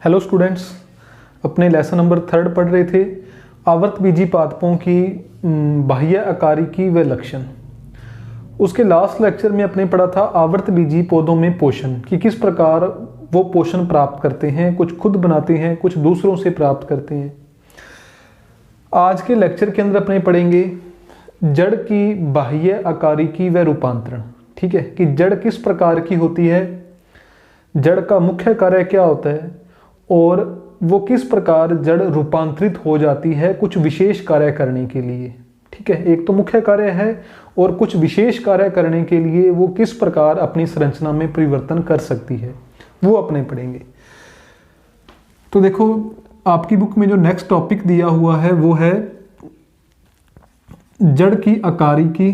Hello students, अपने lesson number 3 पढ़ रहे थे आवर्तबीजी पादपों की बाह्य आकारिकी व लक्षण। उसके लास्ट लेक्चर में अपने पढ़ा था आवर्तबीजी पौधों में पोषण कि किस प्रकार वो पोषण प्राप्त करते हैं, कुछ खुद बनाते हैं, कुछ दूसरों से प्राप्त करते हैं। आज के लेक्चर के अंदर अपने पढ़ेंगे जड़ की बाह्य आकारिकी व रूपांतरण। ठीक है, कि जड़ किस प्रकार की होती है, जड़ का मुख्य कार्य क्या होता है और वो किस प्रकार जड़ रूपांतरित हो जाती है कुछ विशेष कार्य करने के लिए। ठीक है, एक तो मुख्य कार्य है और कुछ विशेष कार्य करने के लिए वो किस प्रकार अपनी संरचना में परिवर्तन कर सकती है, वो अपने पढ़ेंगे। तो देखो, आपकी बुक में जो नेक्स्ट टॉपिक दिया हुआ है वो है जड़ की आकारिकी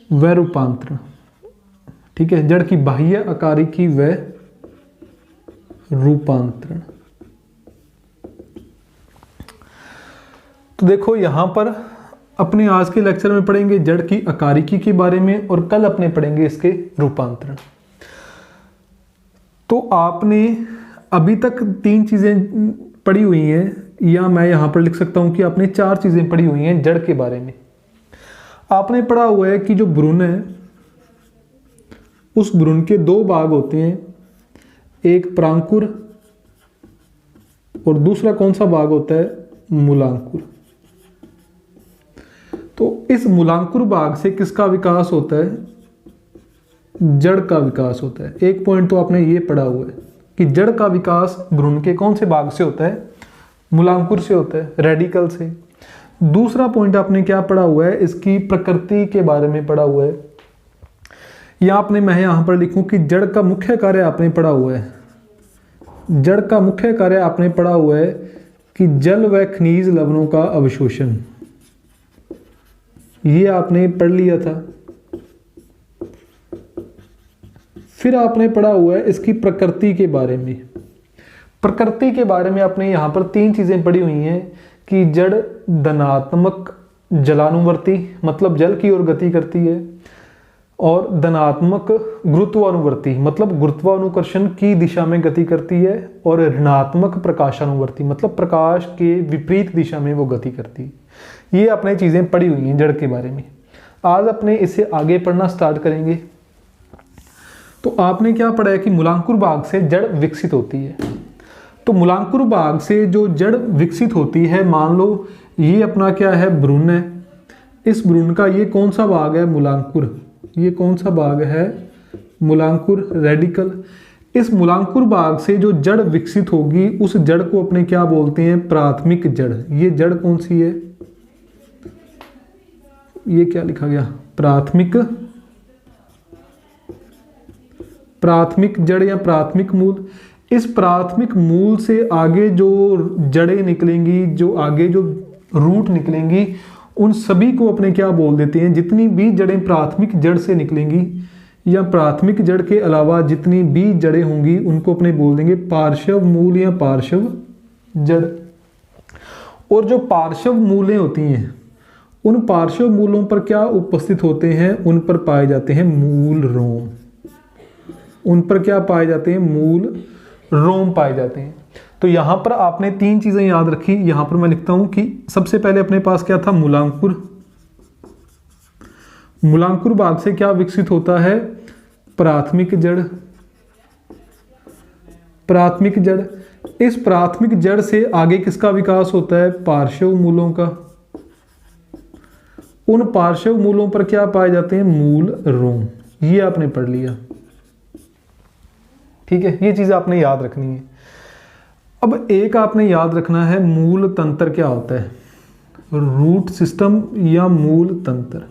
व रूपांतरण। ठीक है, जड़ की बाह्य आकारिकी व रूपांतरण। तो देखो, यहां पर अपने आज के लेक्चर में पढ़ेंगे जड़ की आकारिकी के बारे में और कल अपने पढ़ेंगे इसके रूपांतरण। तो आपने अभी तक 3 चीजें पढ़ी हुई हैं, या मैं यहां पर लिख सकता हूं कि आपने 4 चीजें पढ़ी हुई हैं जड़ के बारे में। आपने पढ़ा हुआ है कि जो भ्रूण है उस भ्रूण के 2 भाग होते हैं, एक प्रांकुर और दूसरा कौन सा भाग होता है, मूलांकुर। तो इस मूलांकुर भाग से किसका विकास होता है, जड़ का विकास होता है। एक पॉइंट तो आपने ये पढ़ा हुआ है कि जड़ का विकास भ्रूण के कौन से भाग से होता है, मूलांकुर से होता है, रेडिकल से। दूसरा पॉइंट आपने क्या पढ़ा हुआ है, इसकी प्रकृति के बारे में पढ़ा हुआ है। मैं यहां पर लिखूं कि जड़ का मुख्य कार्य आपने पढ़ा हुआ है। जड़ का मुख्य कार्य आपने पढ़ा हुआ है कि जल व खनिज लवणों का अवशोषण, ये आपने पढ़ लिया था। फिर आपने पढ़ा हुआ है इसकी प्रकृति के बारे में। प्रकृति के बारे में आपने यहां पर 3 चीजें पढ़ी हुई हैं कि जड़ धनात्मक जलानुवर्ती, मतलब जल की ओर गति करती है, और धनात्मक गुरुत्वानुवर्ती, मतलब गुरुत्वानुकर्षण की दिशा में गति करती है, और ऋणात्मक प्रकाशानुवर्ती, मतलब प्रकाश के विपरीत दिशा में वो गति करती है। ये अपने चीजें पढ़ी हुई हैं जड़ के बारे में। आज अपने इसे आगे पढ़ना स्टार्ट करेंगे। तो आपने क्या पढ़ा है कि मूलांकुर भाग से जड़ विकसित होती है। तो मूलांकुर भाग से जो जड़ विकसित होती है, मान लो ये अपना क्या है, भ्रूण है। इस भ्रूण का ये कौन सा भाग है, मूलांकुर। ये कौन सा भाग है, मूलांकुर, रेडिकल। इस मूलांकुर भाग से जो जड़ विकसित होगी उस जड़ को अपने क्या बोलते हैं, प्राथमिक जड़। ये जड़ कौन सी है, ये क्या लिखा गया, प्राथमिक जड़ या प्राथमिक मूल। इस प्राथमिक मूल से आगे जो जड़ें निकलेंगी, जो आगे जो रूट निकलेंगी, उन सभी को अपने क्या बोल देते हैं, जितनी भी जड़ें प्राथमिक जड़ से निकलेंगी या प्राथमिक जड़ के अलावा जितनी भी जड़ें होंगी उनको अपने बोल देंगे पार्श्व मूल या पार्श्व जड़। और जो पार्श्व मूलें होती हैं, उन पार्श्व मूलों पर क्या उपस्थित होते हैं, उन पर पाए जाते हैं मूल रोम। उन पर क्या पाए जाते हैं, मूल रोम पाए जाते हैं। तो यहां पर आपने 3 चीजें याद रखी। यहां पर मैं लिखता हूं कि सबसे पहले अपने पास क्या था, मूलांकुर। मूलांकुर भाग से क्या विकसित होता है, प्राथमिक जड़। प्राथमिक जड़, इस प्राथमिक जड़ से आगे किसका विकास होता है, पार्श्व मूलों का। उन पार्श्व मूलों पर क्या पाए जाते हैं, मूल रोम। ये आपने पढ़ लिया। ठीक है, ये चीज आपने याद रखनी है। अब एक आपने याद रखना है, मूल तंत्र क्या होता है, रूट सिस्टम या मूल तंत्र।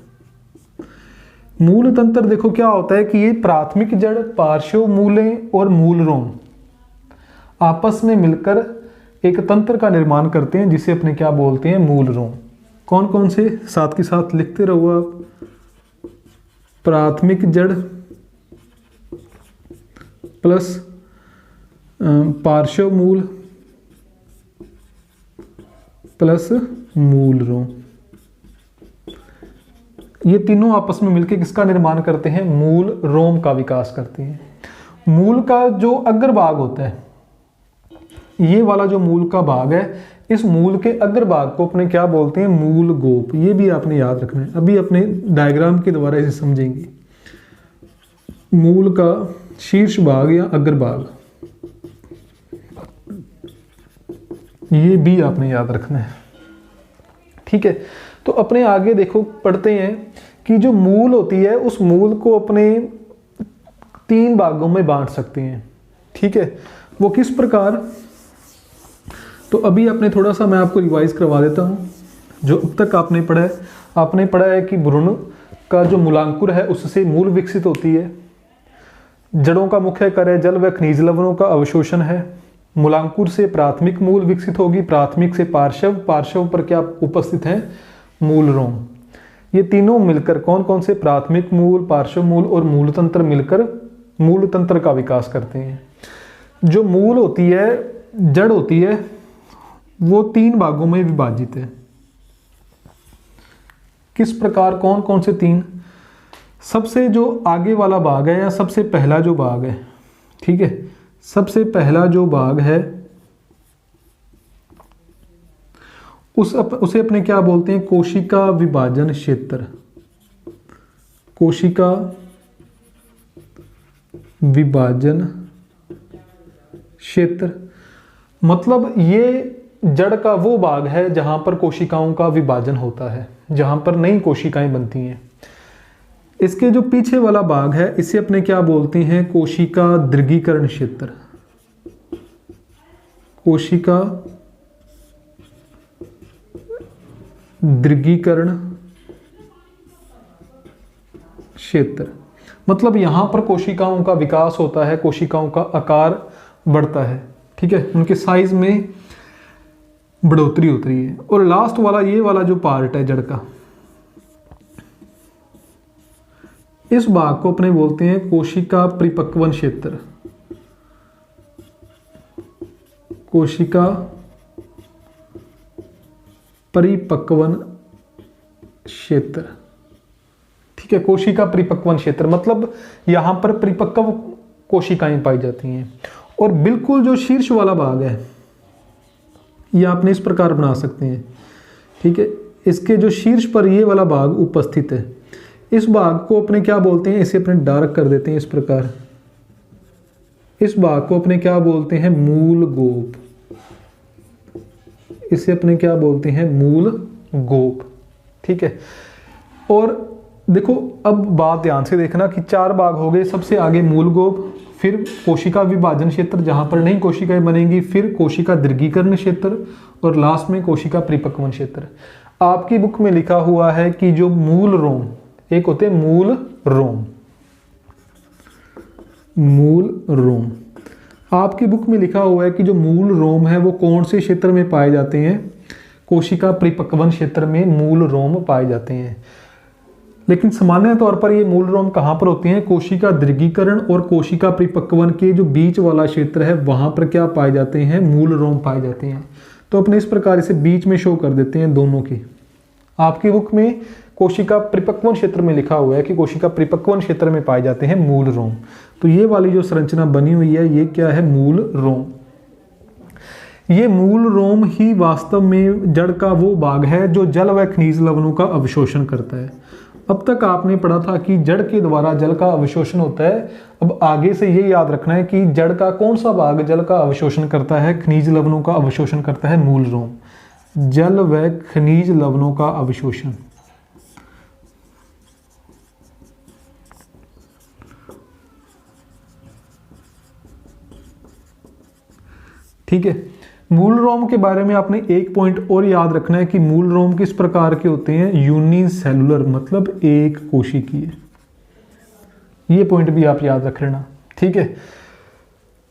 मूल तंत्र देखो क्या होता है कि ये प्राथमिक जड़, पार्श्व मूलें और मूल रोम आपस में मिलकर एक तंत्र का निर्माण करते हैं जिसे अपने क्या बोलते हैं, मूल रोम। कौन कौन से, साथ के साथ लिखते रहो आप। प्राथमिक जड़ प्लस पार्श्व मूल प्लस मूल रोम। ये तीनों आपस में मिलकर किसका निर्माण करते हैं? मूल रोम का विकास करते हैं। मूल का जो अग्रभाग होता है, ये वाला जो मूल का भाग है, इस मूल के अग्रभाग को अपने क्या बोलते हैं? मूल गोप। ये भी आपने याद रखना है, अभी अपने डायग्राम के द्वारा इसे समझेंगे। मूल का शीर्ष भाग या अग्रभाग, ये भी आपने याद रखना है। ठीक है, तो अपने आगे देखो पढ़ते हैं कि जो मूल होती है उस मूल को अपने 3 भागों में बांट सकते हैं। ठीक है, वो किस प्रकार? तो अभी आपने थोड़ा सा मैं आपको रिवाइज करवा देता हूँ जो अब तक आपने पढ़ा है। आपने पढ़ा है कि भ्रूण का जो मूलांकुर है उससे मूल विकसित होती है। जड़ों का मुख्य कार्य जल व खनिज लवणों का अवशोषण है। मूलांकुर से प्राथमिक मूल विकसित होगी, प्राथमिक से पार्श्व, पार्श्व पर क्या उपस्थित है? मूल रोम। ये तीनों मिलकर कौन कौन से? प्राथमिक मूल, पार्श्व मूल और मूल तंत्र मिलकर मूल तंत्र का विकास करते हैं। जो मूल होती है, जड़ होती है, वो 3 भागों में विभाजित है। किस प्रकार? कौन कौन से 3? सबसे जो आगे वाला भाग है या सबसे पहला जो भाग है, ठीक है, सबसे पहला जो भाग है उसे अपने क्या बोलते हैं? कोशिका विभाजन क्षेत्र। कोशिका विभाजन क्षेत्र मतलब ये जड़ का वो भाग है जहां पर कोशिकाओं का विभाजन होता है, जहां पर नई कोशिकाएं बनती हैं। इसके जो पीछे वाला भाग है इसे अपने क्या बोलते हैं? कोशिका दीर्घीकरण क्षेत्र। कोशिका दीर्घीकरण क्षेत्र मतलब यहां पर कोशिकाओं का विकास होता है, कोशिकाओं का आकार बढ़ता है। ठीक है, उनके साइज में बढ़ोतरी होती है। और लास्ट वाला ये वाला जो पार्ट है जड़ का, इस भाग को अपने बोलते हैं कोशिका परिपक्वन क्षेत्र। कोशिका परिपक्वन क्षेत्र। ठीक है, कोशिका परिपक्वन क्षेत्र मतलब यहां पर परिपक्व कोशिकाएं पाई जाती हैं। और बिल्कुल जो शीर्ष वाला भाग है ये आपने इस प्रकार बना सकते हैं। ठीक है, इसके जो शीर्ष पर ये वाला भाग उपस्थित है, इस भाग को अपने क्या बोलते हैं? इसे अपने डार्क कर देते हैं इस प्रकार। इस भाग को अपने क्या बोलते हैं? मूल गोप। इसे अपने क्या बोलते हैं? मूल गोप। ठीक है, और देखो अब बात ध्यान से देखना कि 4 भाग हो गए। सबसे आगे मूल गोप, फिर कोशिका विभाजन क्षेत्र जहां पर नई कोशिकाएं बनेंगी, फिर कोशिका दीर्घीकरण क्षेत्र और लास्ट में कोशिका परिपक्वन क्षेत्र। आपकी बुक में लिखा हुआ है कि जो मूल रोम, एक होते हैं मूल रोम, मूल रोम। आपकी बुक में लिखा हुआ है कि जो मूल रोम है वो कौन से क्षेत्र में पाए जाते हैं? कोशिका परिपक्वन क्षेत्र में मूल रोम पाए जाते हैं। लेकिन सामान्य तौर पर ये मूल रोम कहाँ पर होते हैं? कोशिका दीर्घीकरण और कोशिका परिपक्वन के जो बीच वाला क्षेत्र है वहां पर क्या पाए जाते हैं? मूल रोम पाए जाते हैं। तो अपने इस प्रकार इसे बीच में शो कर देते हैं दोनों की। आपकी बुक में कोशिका परिपक्वन क्षेत्र में लिखा हुआ है कि कोशिका परिपक्वन क्षेत्र में पाए जाते हैं मूल रोम। तो ये वाली जो संरचना बनी हुई है ये क्या है? मूल रोम। ये मूल रोम ही वास्तव में जड़ का वो भाग है जो जल व खनिज लवणों का अवशोषण करता है। अब तक आपने पढ़ा था कि जड़ के द्वारा जल का अवशोषण होता है। अब आगे से ये याद रखना है कि जड़ का कौन सा भाग जल का अवशोषण करता है? खनिज लवणों का अवशोषण करता है मूल रोम। जल व खनिज लवणों का अवशोषण। ठीक है, मूल रोम के बारे में आपने एक पॉइंट और याद रखना है कि मूल रोम किस प्रकार के होते हैं? यूनिसेलुलर मतलब एक कोशिकीय। ये पॉइंट भी आप याद रख लेना। ठीक है,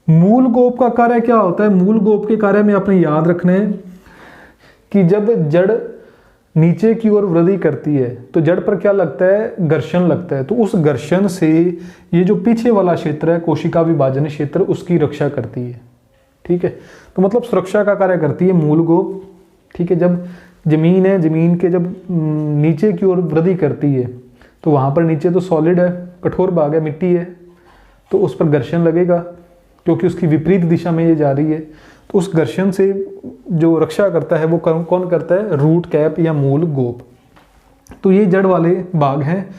मूल गोप का कार्य क्या होता है? मूल गोप के कार्य में आपने याद रखना है कि जब जड़ नीचे की ओर वृद्धि करती है तो जड़ पर क्या लगता है? घर्षण लगता है। तो उस घर्षण से ये जो पीछे वाला क्षेत्र है कोशिका विभाजन क्षेत्र उसकी रक्षा करती है। ठीक है, तो मतलब सुरक्षा का कार्य करती है मूल गोप। ठीक है, जब ज़मीन है, ज़मीन के जब नीचे की ओर वृद्धि करती है तो वहाँ पर नीचे तो सॉलिड है, कठोर भाग है, मिट्टी है, तो उस पर घर्षण लगेगा क्योंकि उसकी विपरीत दिशा में ये जा रही है। तो उस घर्षण से जो रक्षा करता है वो कौन करता है? रूट कैप या मूल गोप। तो ये जड़ वाले भाग हैं,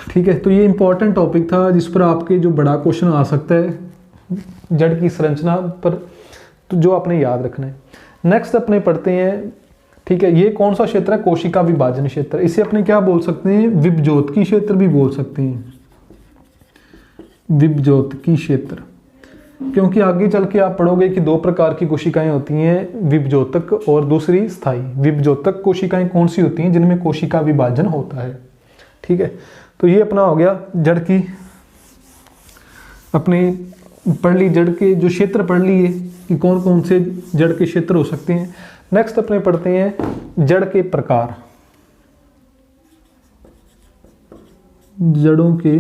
ठीक है। तो ये इंपॉर्टेंट टॉपिक था जिस पर आपके जो बड़ा क्वेश्चन आ सकता है जड़ की संरचना पर, तो जो आपने याद रखना है। नेक्स्ट अपने पढ़ते हैं, ठीक है, ये कौन सा क्षेत्र है? कोशिका विभाजन क्षेत्र। इसे अपने क्या बोल सकते हैं? विभज्योतकी क्षेत्र भी बोल सकते हैं, विभज्योतकी क्षेत्र। क्योंकि आगे चल के आप पढ़ोगे कि दो प्रकार की कोशिकाएं होती हैं, विभज्योतक और दूसरी स्थायी। विभज्योतक कोशिकाएं कौन सी होती हैं? जिनमें कोशिका विभाजन होता है, ठीक है। तो ये अपना हो गया जड़ की, अपने पढ़ ली जड़ के जो क्षेत्र पढ़ लिए कि कौन कौन से जड़ के क्षेत्र हो सकते हैं। नेक्स्ट अपने पढ़ते हैं जड़ के प्रकार। जड़ों के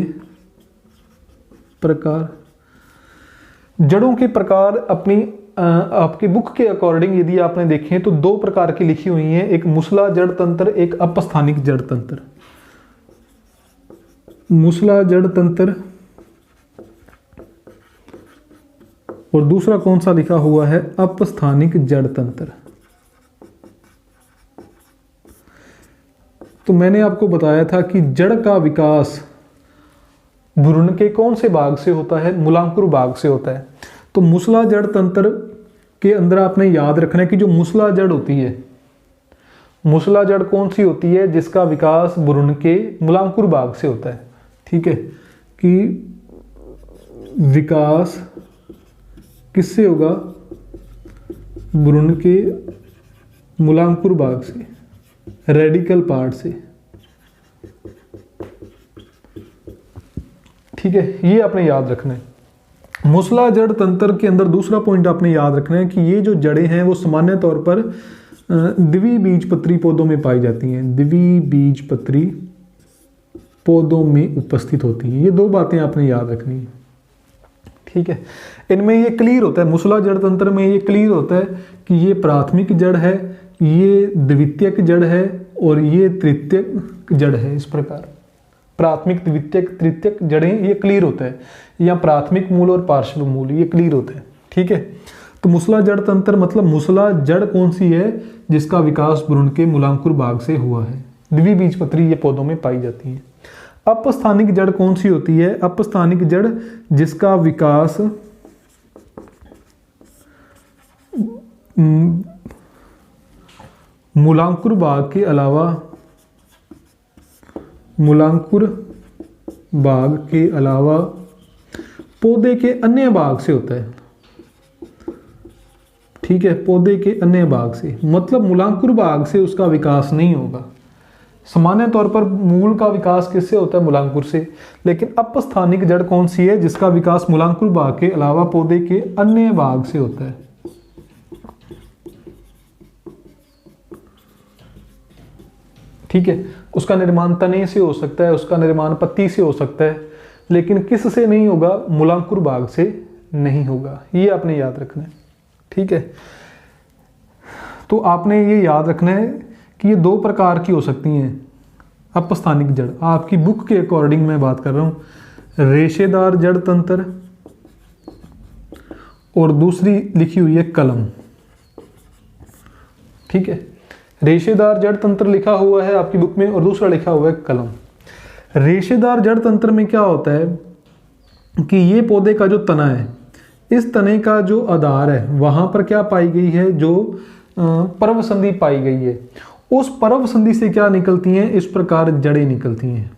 प्रकार, जड़ों के प्रकार अपनी आपकी बुक के अकॉर्डिंग यदि आपने देखें तो दो प्रकार की लिखी हुई हैं, एक मूसला जड़ तंत्र, एक अपस्थानिक जड़ तंत्र। मूसला जड़ तंत्र और दूसरा कौन सा लिखा हुआ है? अपस्थानिक जड़ तंत्र। तो मैंने आपको बताया था कि जड़ का विकास भ्रूण के कौन से भाग से होता है? मूलांकुर भाग से होता है। तो मूसला जड़ तंत्र के अंदर आपने याद रखना है कि जो मूसला जड़ होती है, मूसला जड़ कौन सी होती है? जिसका विकास भ्रूण के मूलांकुर भाग से होता है, ठीक है। कि विकास किससे होगा? भ्रूण के मूलांकुर भाग से, रेडिकल पार्ट से, ठीक है। ये आपने याद रखना है। मूसला जड़ तंत्र के अंदर दूसरा पॉइंट आपने याद रखना है कि ये जो जड़ें हैं वो सामान्य तौर पर द्विबीजपत्री पौधों में पाई जाती हैं, द्विबीजपत्री पौधों में उपस्थित होती हैं। ये दो बातें आपने याद रखनी है, ठीक है। इनमें ये क्लियर होता है, मूसला जड़ तंत्र में ये क्लियर होता है कि ये प्राथमिक जड़ है, ये द्वितीयक जड़ है और ये तृतीयक जड़ है। इस प्रकार प्राथमिक, द्वितीयक, तृतीयक जड़ें ये क्लियर होता है, या प्राथमिक मूल और पार्श्व मूल ये क्लियर होता है, ठीक है। तो मूसला जड़ तंत्र मतलब मूसला जड़ कौन सी है? जिसका विकास भ्रूण के मूलांकुर भाग से हुआ है, द्विबीजपत्री ये पौधों में पाई जाती है। अपस्थानिक जड़ कौन सी होती है? अपस्थानिक जड़ जिसका विकास मूलांकुर भाग के अलावा, मूलांकुर भाग के अलावा पौधे के अन्य भाग से होता है, ठीक है। पौधे के अन्य भाग से मतलब मूलांकुर भाग से उसका विकास नहीं होगा। सामान्य तौर पर मूल का विकास किससे होता है? मूलांकुर से। लेकिन अपस्थानिक जड़ कौन सी है? जिसका विकास मूलांकुर भाग के अलावा पौधे के अन्य भाग से होता है, ठीक है। उसका निर्माण तने से हो सकता है, उसका निर्माण पत्ती से हो सकता है, लेकिन किस से नहीं होगा? मूलांकुर भाग से नहीं होगा। ये आपने याद रखना है, ठीक है। तो आपने ये याद रखना है कि ये दो प्रकार की हो सकती हैं अपस्थानिक जड़। आपकी बुक के अकॉर्डिंग मैं बात कर रहा हूँ, रेशेदार जड़ तंत्र और दूसरी लिखी हुई है कलम, ठीक है। रेशेदार जड़ तंत्र लिखा हुआ है आपकी बुक में और दूसरा लिखा हुआ है कलम। रेशेदार जड़ तंत्र में क्या होता है कि ये पौधे का जो तना है, इस तने का जो आधार है वहां पर क्या पाई गई है? जो पर्व संधि पाई गई है। उस पर्व संधि से क्या निकलती हैं? इस प्रकार जड़ें निकलती हैं।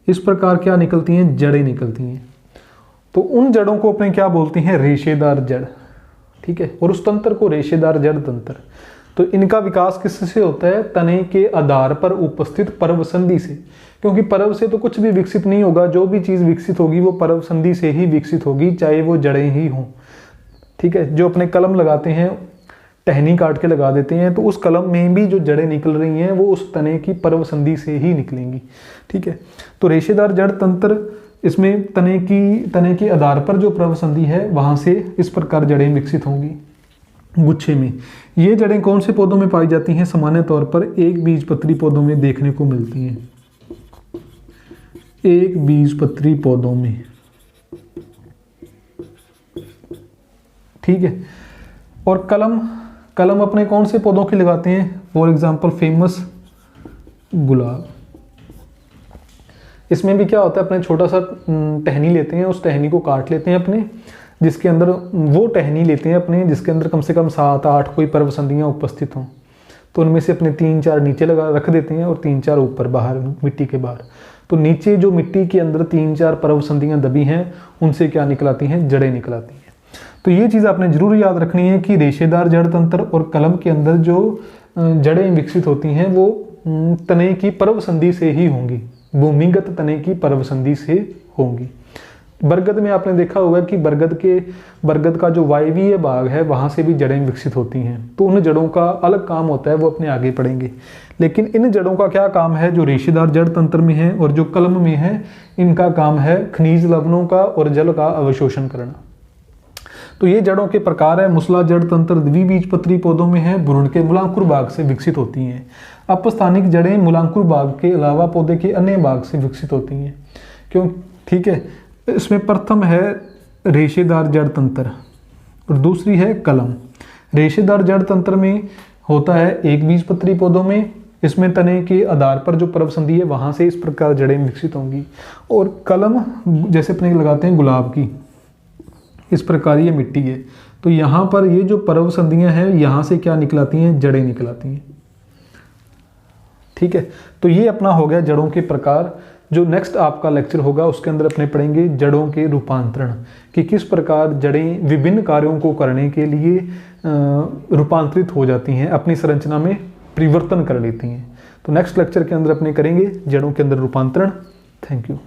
इस प्रकार क्या निकलती हैं? जड़ें निकलती हैं। तो उन जड़ों को अपने क्या बोलते हैं? रेशेदार जड़, ठीक है। और उस तंत्र को रेशेदार जड़ तंत्र। तो इनका विकास किससे होता है? तने के आधार पर उपस्थित पर्व संधि से, क्योंकि पर्व से तो कुछ भी विकसित नहीं होगा। जो भी चीज़ विकसित होगी वो पर्व संधि से ही विकसित होगी, चाहे वो जड़ें ही हों, ठीक है। जो अपने कलम लगाते हैं, टहनी काट के लगा देते हैं, तो उस कलम में भी जो जड़ें निकल रही हैं वो उस तने की पर्व संधि से ही निकलेंगी, ठीक है। तो रेशेदार जड़ तंत्र, इसमें तने के आधार पर जो पर्व संधि है वहां से इस प्रकार जड़ें विकसित होंगी। गुच्छे में। ये जड़ें कौन से पौधों में पाई जाती हैं? सामान्य तौर पर एक बीजपत्री पौधों में देखने को मिलती हैं, एक बीजपत्री पौधों में। ठीक है। और कलम अपने कौन से पौधों की लगाते हैं? फॉर एग्जाम्पल फेमस गुलाब। इसमें भी क्या होता है, अपने छोटा सा टहनी लेते हैं, उस टहनी को काट लेते हैं अपने, जिसके अंदर वो टहनी लेते हैं अपने जिसके अंदर कम से कम 7-8 कोई पर्वसंधियाँ उपस्थित हों, तो उनमें से अपने 3-4 नीचे लगा रख देते हैं और 3-4 ऊपर बाहर मिट्टी के बाहर। तो नीचे जो मिट्टी के अंदर 3-4 पर्वसंधियाँ दबी हैं, उनसे क्या निकलाती हैं? जड़ें निकलाती हैं। तो ये चीज़ आपने जरूर याद रखनी है कि रेशेदार जड़ तंत्र और कलम के अंदर जो जड़ें विकसित होती हैं वो तने की पर्वसंधि से ही होंगी, भूमिगत तने की पर्वसंधि से होंगी। बरगद में आपने देखा होगा कि बरगद का जो वायवीय भाग है वहाँ से भी जड़ें विकसित होती हैं, तो उन जड़ों का अलग काम होता है, वो अपने आगे पढ़ेंगे। लेकिन इन जड़ों का क्या काम है? जो रेशेदार जड़ तंत्र में है और जो कलम में है, इनका काम है खनिज लवणों का और जल का अवशोषण करना। तो ये जड़ों के प्रकार है। मूसला जड़ तंत्र द्विबीजपत्री पौधों में है, भ्रूण के मूलांकुर भाग से विकसित होती हैं। अपस्थानिक जड़ें मूलांकुर भाग के अलावा पौधे के अन्य भाग से विकसित होती हैं। क्यों? ठीक है। इसमें प्रथम है रेशेदार जड़ तंत्र और दूसरी है कलम। रेशेदार जड़ तंत्र में होता है एक बीजपत्री पौधों में, इसमें तने के आधार पर जो पर्वसंधि है वहाँ से इस प्रकार जड़ें विकसित होंगी। और कलम जैसे अपने लगाते हैं गुलाब की, इस प्रकार ये मिट्टी है, तो यहाँ पर ये जो पर्वसंधियाँ हैं यहाँ से क्या निकलाती हैं? जड़ें निकलाती हैं। ठीक है। तो ये अपना हो गया जड़ों के प्रकार। जो नेक्स्ट आपका लेक्चर होगा उसके अंदर अपने पढ़ेंगे जड़ों के रूपांतरण, कि किस प्रकार जड़ें विभिन्न कार्यों को करने के लिए रूपांतरित हो जाती हैं, अपनी संरचना में परिवर्तन कर लेती हैं। तो नेक्स्ट लेक्चर के अंदर अपने करेंगे जड़ों के अंदर रूपांतरण। Thank you.